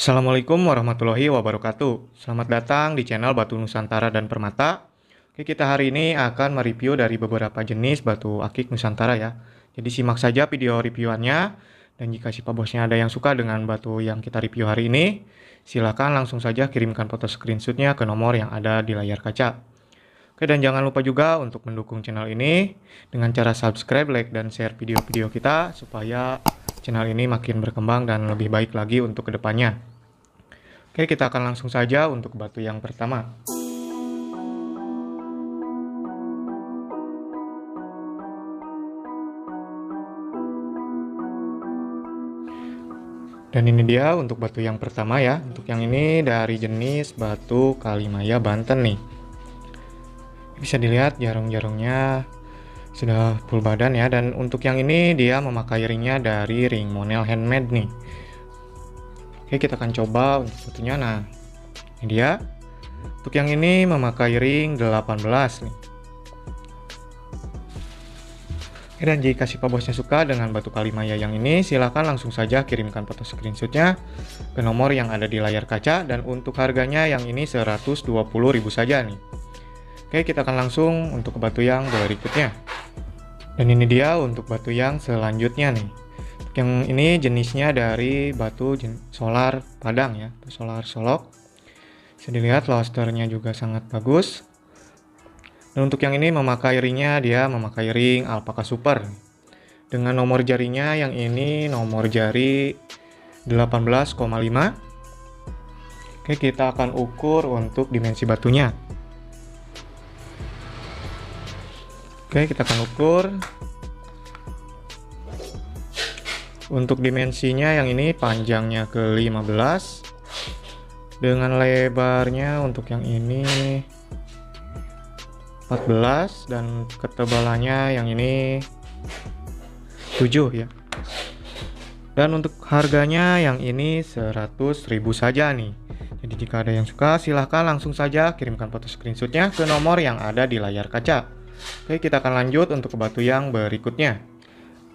Assalamualaikum warahmatullahi wabarakatuh. Selamat datang di channel Batu Nusantara dan Permata. Oke, kita hari ini akan mereview dari beberapa jenis batu akik Nusantara ya. Jadi simak saja video reviewannya. Dan jika si Pak Bosnya ada yang suka dengan batu yang kita review hari ini, silakan langsung saja kirimkan foto screenshotnya ke nomor yang ada di layar kaca. Oke, dan jangan lupa juga untuk mendukung channel ini dengan cara subscribe, like, dan share video-video kita supaya channel ini makin berkembang dan lebih baik lagi untuk kedepannya. Oke, kita akan langsung saja untuk batu yang pertama. Dan ini dia untuk batu yang pertama ya. Untuk yang ini dari jenis batu Kalimaya Banten nih. Bisa dilihat jarong-jarongnya sudah full badan ya. Dan untuk yang ini dia memakai ringnya dari ring Monel handmade nih. Oke, kita akan coba untuk batunya. Nah, ini dia. Untuk yang ini memakai ring 18 nih. Oke, dan jika si Pak Bosnya suka dengan batu Kalimaya yang ini, silahkan langsung saja kirimkan foto screenshotnya ke nomor yang ada di layar kaca. Dan untuk harganya yang ini 120.000 saja nih. Oke, kita akan langsung untuk batu yang berikutnya. Dan ini dia untuk batu yang selanjutnya nih. Yang ini jenisnya dari batu solar Padang ya, solar Solok. Bisa dilihat lusternya juga sangat bagus. Dan untuk yang ini memakai ringnya, dia memakai ring Alpaka Super. Dengan nomor jarinya yang ini nomor jari 18,5. Oke, kita akan ukur untuk dimensi batunya. Oke, kita akan ukur. Untuk dimensinya yang ini panjangnya ke 15. Dengan lebarnya untuk yang ini 14 dan ketebalannya yang ini 7 ya. Dan untuk harganya yang ini 100.000 saja nih. Jadi jika ada yang suka silahkan langsung saja kirimkan foto screenshotnya ke nomor yang ada di layar kaca. Oke, kita akan lanjut untuk batu yang berikutnya.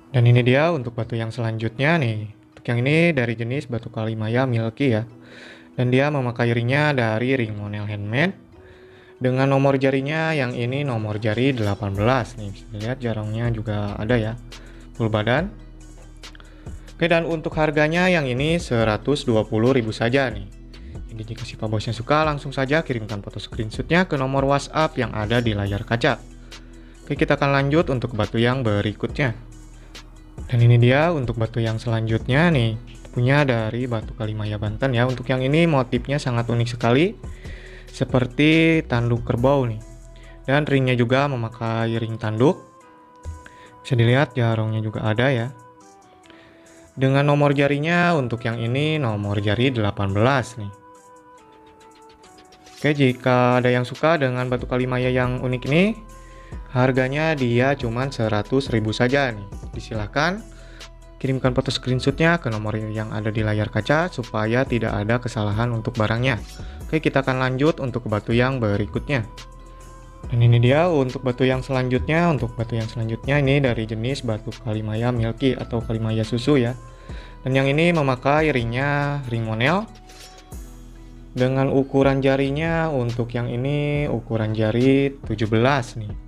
Dan ini dia untuk batu yang selanjutnya nih. Untuk yang ini dari jenis batu Kalimaya Milky ya. Dan dia memakai ringnya dari ring Monel handmade. Dengan nomor jarinya yang ini nomor jari 18 nih. Bisa dilihat jarongnya juga ada ya. Full badan. Oke, dan untuk harganya yang ini 120.000 saja nih. Jadi jika si Pak Bosnya suka langsung saja kirimkan foto screenshotnya ke nomor WhatsApp yang ada di layar kaca. Oke, kita akan lanjut untuk batu yang berikutnya. Dan ini dia untuk batu yang selanjutnya nih. Punya dari batu Kalimaya Banten ya. Untuk yang ini motifnya sangat unik sekali. Seperti tanduk kerbau nih. Dan ringnya juga memakai ring tanduk. Bisa dilihat jarongnya juga ada ya. Dengan nomor jarinya untuk yang ini nomor jari 18 nih. Oke, jika ada yang suka dengan batu Kalimaya yang unik ini, harganya dia cuma 100.000 saja nih. Disilahkan kirimkan foto screenshotnya ke nomor yang ada di layar kaca supaya tidak ada kesalahan untuk barangnya. Oke, kita akan lanjut untuk batu yang berikutnya. Dan ini dia untuk batu yang selanjutnya. Untuk batu yang selanjutnya ini dari jenis batu Kalimaya Milky atau Kalimaya susu ya. Dan yang ini memakai ringnya ring Monel. Dengan ukuran jarinya untuk yang ini ukuran jari 17 nih.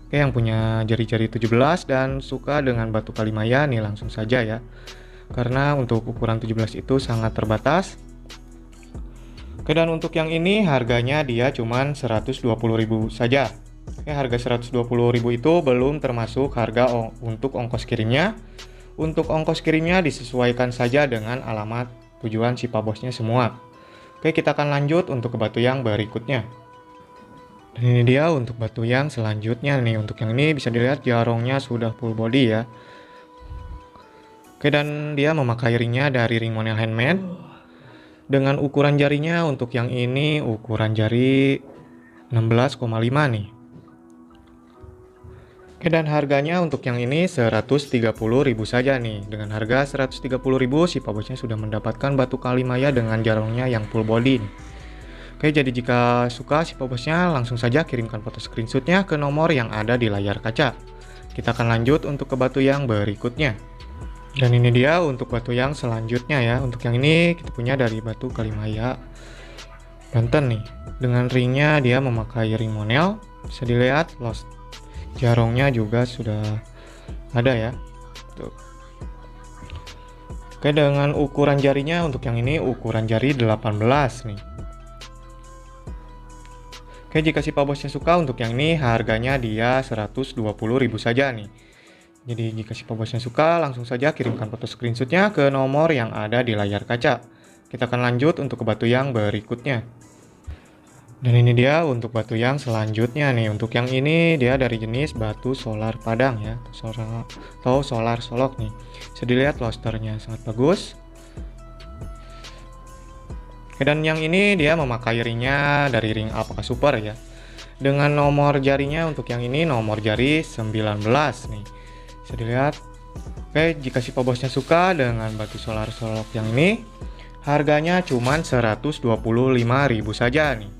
Oke, yang punya jari-jari 17 dan suka dengan batu Kalimaya nih langsung saja ya. Karena untuk ukuran 17 itu sangat terbatas. Oke, dan untuk yang ini harganya dia cuman 120.000 saja. Oke, harga 120.000 itu belum termasuk harga untuk ongkos kirimnya. Untuk ongkos kirimnya disesuaikan saja dengan alamat tujuan si Pak Bosnya semua. Oke, kita akan lanjut untuk ke batu yang berikutnya. Dan ini dia untuk batu yang selanjutnya nih. Untuk yang ini bisa dilihat jarongnya sudah full body ya. Oke, dan dia memakai ringnya dari ring Monel handmade. Dengan ukuran jarinya untuk yang ini ukuran jari 16,5 nih. Oke, dan harganya untuk yang ini 130.000 saja nih. Dengan harga 130.000 si Pak Bosnya sudah mendapatkan batu Kalimaya dengan jarongnya yang full body nih. Oke, jadi jika suka si Pak Bosnya langsung saja kirimkan foto screenshotnya ke nomor yang ada di layar kaca. Kita akan lanjut untuk ke batu yang berikutnya. Dan ini dia untuk batu yang selanjutnya ya. Untuk yang ini kita punya dari batu Kalimaya Banten nih. Dengan ringnya dia memakai ring monel. Bisa dilihat los jarongnya juga sudah ada ya. Tuh. Oke, dengan ukuran jarinya untuk yang ini ukuran jari 18 nih. Oke, jika si Pak Bosnya suka untuk yang ini harganya dia 120.000 saja nih. Jadi jika si Pak Bosnya suka langsung saja kirimkan foto screenshotnya ke nomor yang ada di layar kaca. Kita akan lanjut untuk ke batu yang berikutnya. Dan ini dia untuk batu yang selanjutnya nih. Untuk yang ini dia dari jenis batu solar padang ya, atau solar solok nih. Bisa dilihat lusternya sangat bagus. Dan yang ini dia memakai ringnya dari ring Alpaka Super ya. Dengan nomor jarinya untuk yang ini nomor jari 19 nih. Bisa dilihat. Oke, jika si Pak Bosnya suka dengan batu solar solok yang ini, harganya cuma 125.000 saja nih.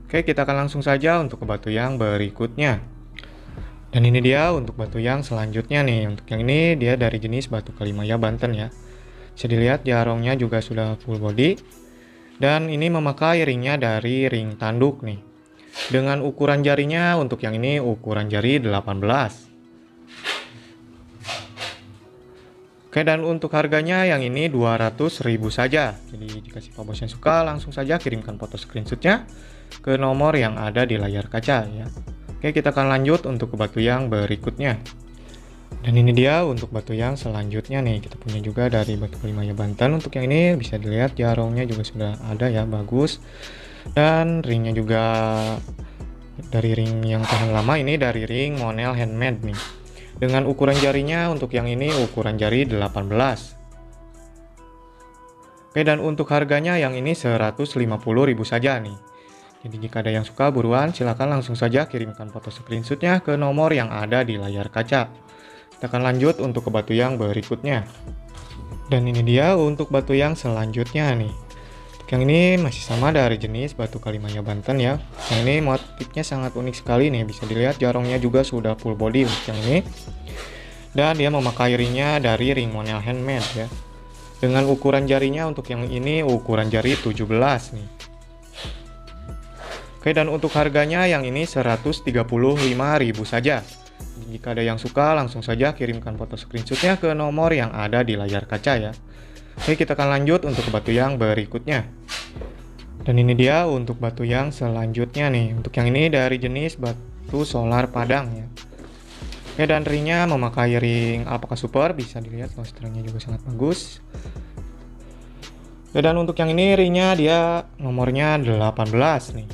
Oke, kita akan langsung saja untuk ke batu yang berikutnya. Dan ini dia untuk batu yang selanjutnya nih. Untuk yang ini dia dari jenis batu Kalimaya Banten ya. Bisa dilihat jarongnya juga sudah full body. Dan ini memakai ringnya dari ring tanduk nih. Dengan ukuran jarinya untuk yang ini ukuran jari 18. Oke, dan untuk harganya yang ini 200.000 saja. Jadi jika si Pak Bosnya suka langsung saja kirimkan foto screenshotnya ke nomor yang ada di layar kaca ya. Oke, kita akan lanjut untuk ke batu yang berikutnya. Dan ini dia untuk batu yang selanjutnya nih. Kita punya juga dari batu Kalimaya Banten. Untuk yang ini bisa dilihat jarongnya juga sudah ada ya, bagus. Dan ringnya juga dari ring yang tahan lama, ini dari ring Monel handmade nih. Dengan ukuran jarinya untuk yang ini ukuran jari 18. Oke, dan untuk harganya yang ini 150.000 saja nih. Jadi jika ada yang suka buruan silahkan langsung saja kirimkan foto screenshotnya ke nomor yang ada di layar kaca. Kita akan lanjut untuk ke batu yang berikutnya. Dan ini dia untuk batu yang selanjutnya nih. Untuk yang ini masih sama dari jenis batu Kalimaya Banten ya. Yang ini motifnya sangat unik sekali nih. Bisa dilihat jarongnya juga sudah full body untuk yang ini. Dan dia memakai ringnya dari ring Monel handmade ya. Dengan ukuran jarinya untuk yang ini ukuran jari 17 nih. Oke, dan untuk harganya yang ini 135.000 saja. Jika ada yang suka langsung saja kirimkan foto screenshotnya ke nomor yang ada di layar kaca ya. Oke, kita akan lanjut untuk batu yang berikutnya. Dan ini dia untuk batu yang selanjutnya nih. Untuk yang ini dari jenis batu solar padang ya. Oke, dan ringnya memakai ring Alpaka Super. Bisa dilihat lusternya juga sangat bagus. Oke, dan untuk yang ini ringnya dia nomornya 18 nih.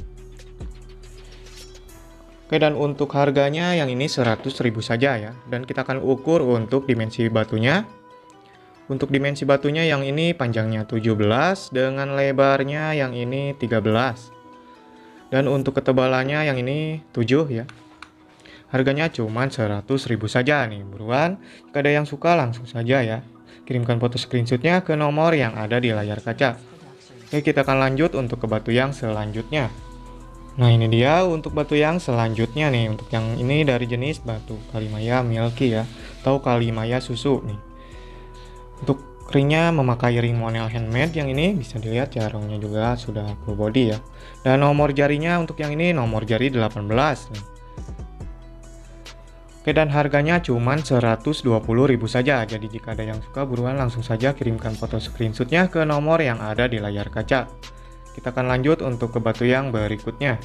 Oke, dan untuk harganya yang ini 100.000 saja ya. Dan kita akan ukur untuk dimensi batunya. Untuk dimensi batunya yang ini panjangnya 17 dengan lebarnya yang ini 13. Dan untuk ketebalannya yang ini 7 ya. Harganya cuma 100.000 saja nih. Buruan, jika ada yang suka langsung saja ya. Kirimkan foto screenshotnya ke nomor yang ada di layar kaca. Oke, kita akan lanjut untuk ke batu yang selanjutnya. Nah, ini dia untuk batu yang selanjutnya nih. Untuk yang ini dari jenis batu Kalimaya Milky ya, atau Kalimaya susu nih. Untuk ringnya memakai ring Monel handmade yang ini. Bisa dilihat jarongnya juga sudah full body ya. Dan nomor jarinya untuk yang ini nomor jari 18 nih. Oke, dan harganya cuma 120.000 saja. Jadi jika ada yang suka buruan langsung saja kirimkan foto screenshotnya ke nomor yang ada di layar kaca. Kita akan lanjut untuk ke batu yang berikutnya.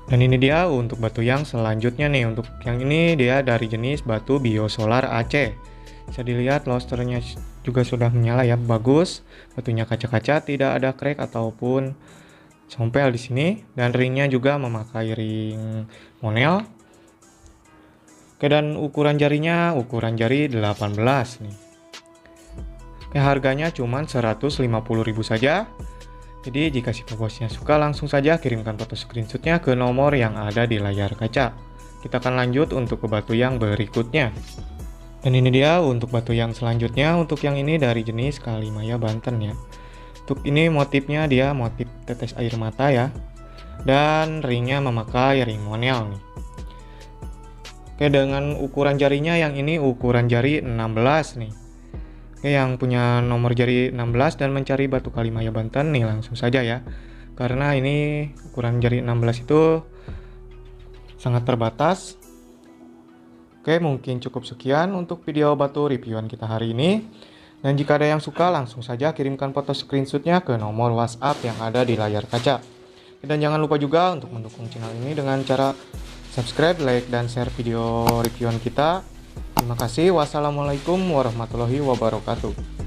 Dan ini dia untuk batu yang selanjutnya nih. Untuk yang ini dia dari jenis batu Biosolar AC. Bisa dilihat lusternya juga sudah menyala ya, bagus. Batunya kaca-kaca, tidak ada crack ataupun sompel di sini. Dan ringnya juga memakai ring Monel. Oke, dan ukuran jarinya ukuran jari 18 nih. Oke, harganya cuma 150.000 saja. Jadi jika si Pak Bosnya suka langsung saja kirimkan foto screenshotnya ke nomor yang ada di layar kaca. Kita akan lanjut untuk ke batu yang berikutnya. Dan ini dia untuk batu yang selanjutnya. Untuk yang ini dari jenis Kalimaya Banten ya. Untuk ini motifnya dia motif tetes air mata ya. Dan ringnya memakai ring Monel nih. Oke, dengan ukuran jarinya yang ini ukuran jari 16 nih. Oke, yang punya nomor jari 16 dan mencari batu kalimaya Banten nih langsung saja ya. Karena ini ukuran jari 16 itu sangat terbatas. Oke, mungkin cukup sekian untuk video batu reviewan kita hari ini. Dan jika ada yang suka, langsung saja kirimkan foto screenshotnya ke nomor WhatsApp yang ada di layar kaca. Dan jangan lupa juga untuk mendukung channel ini dengan cara subscribe, like, dan share video reviewan kita. Terima kasih. Wassalamualaikum warahmatullahi wabarakatuh.